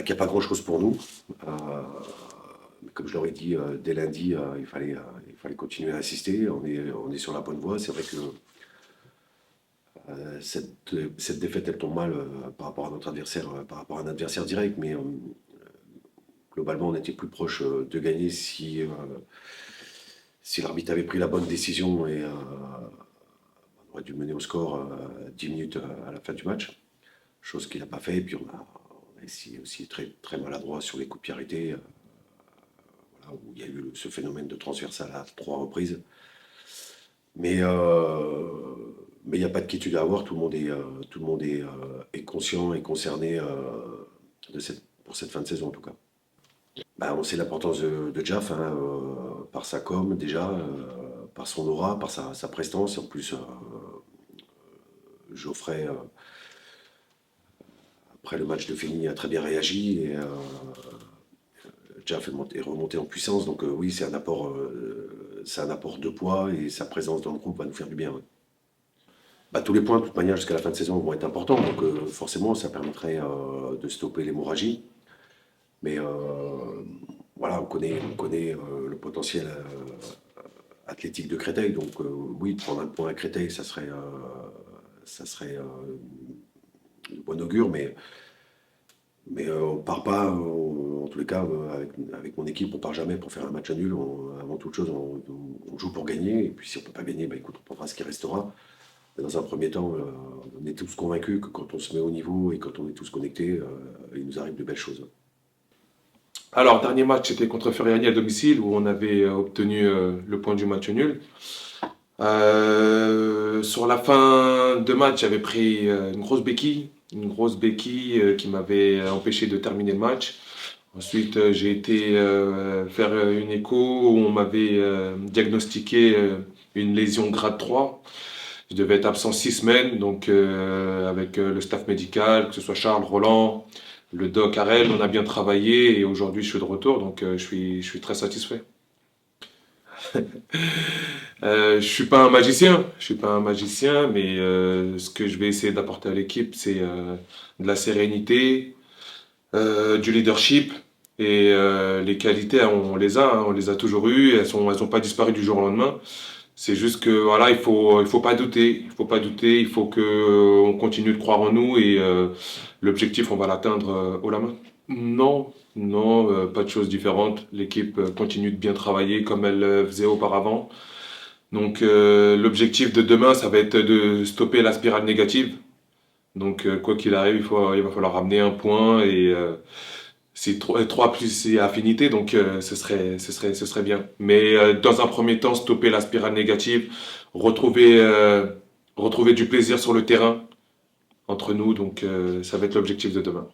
qu'il n'y a pas grand-chose pour nous. Comme je leur ai dit dès lundi, il fallait continuer à insister. On est sur la bonne voie. C'est vrai que cette défaite, elle tombe mal par rapport à notre adversaire, par rapport à un adversaire direct, mais globalement, on était plus proche de gagner si l'arbitre avait pris la bonne décision et on aurait dû mener au score 10 minutes à la fin du match, chose qu'il n'a pas fait. Et puis on a essayé aussi très, très maladroit sur les coups de pied arrêtés, voilà, où il y a eu ce phénomène de transversal à 3 reprises. Mais il n'y a pas de quiétude à avoir, tout le monde est conscient et concerné pour cette fin de saison en tout cas. Bah, on sait l'importance de Jaf, hein, par sa com déjà, par son aura, par sa prestance. Et en plus, Geoffrey, après le match de Feni, a très bien réagi. Et Jaf est remonté en puissance. Donc oui, c'est un apport de poids et sa présence dans le groupe va nous faire du bien. Ouais. Bah, tous les points, de toute manière, jusqu'à la fin de saison vont être importants. Donc forcément, ça permettrait de stopper l'hémorragie. Mais voilà, on connaît le potentiel athlétique de Créteil. Donc oui, prendre un point à Créteil, ça serait de bon augure. Mais on part pas, en tous les cas, avec mon équipe, on part jamais pour faire un match nul. Avant toute chose, on joue pour gagner. Et puis si on peut pas gagner, bah, écoute, on prendra ce qui restera. Mais dans un premier temps, on est tous convaincus que quand on se met au niveau et quand on est tous connectés, il nous arrive de belles choses. Alors, dernier match, c'était contre Furiani à domicile où on avait obtenu le point du match nul. Sur la fin de match, j'avais pris une grosse béquille qui m'avait empêché de terminer le match. Ensuite, j'ai été faire une écho où on m'avait diagnostiqué une lésion grade 3. Je devais être absent 6 semaines, donc avec le staff médical, que ce soit Charles, Roland, le doc Harel, on a bien travaillé et aujourd'hui je suis de retour, donc je suis très satisfait. Je suis pas un magicien, mais ce que je vais essayer d'apporter à l'équipe, c'est de la sérénité, du leadership et les qualités, on les a toujours eues, elles ont pas disparu du jour au lendemain. C'est juste que voilà, il faut pas douter, il faut que on continue de croire en nous et l'objectif, on va l'atteindre haut la main. Non, non, pas de choses différentes. L'équipe continue de bien travailler comme elle faisait auparavant. Donc l'objectif de demain, ça va être de stopper la spirale négative. Donc quoi qu'il arrive, il va falloir ramener un point et c'est 3 plus c'est affinité, donc ce serait bien. Mais dans un premier temps, stopper la spirale négative, retrouver, retrouver du plaisir sur le terrain entre nous, donc ça va être l'objectif de demain.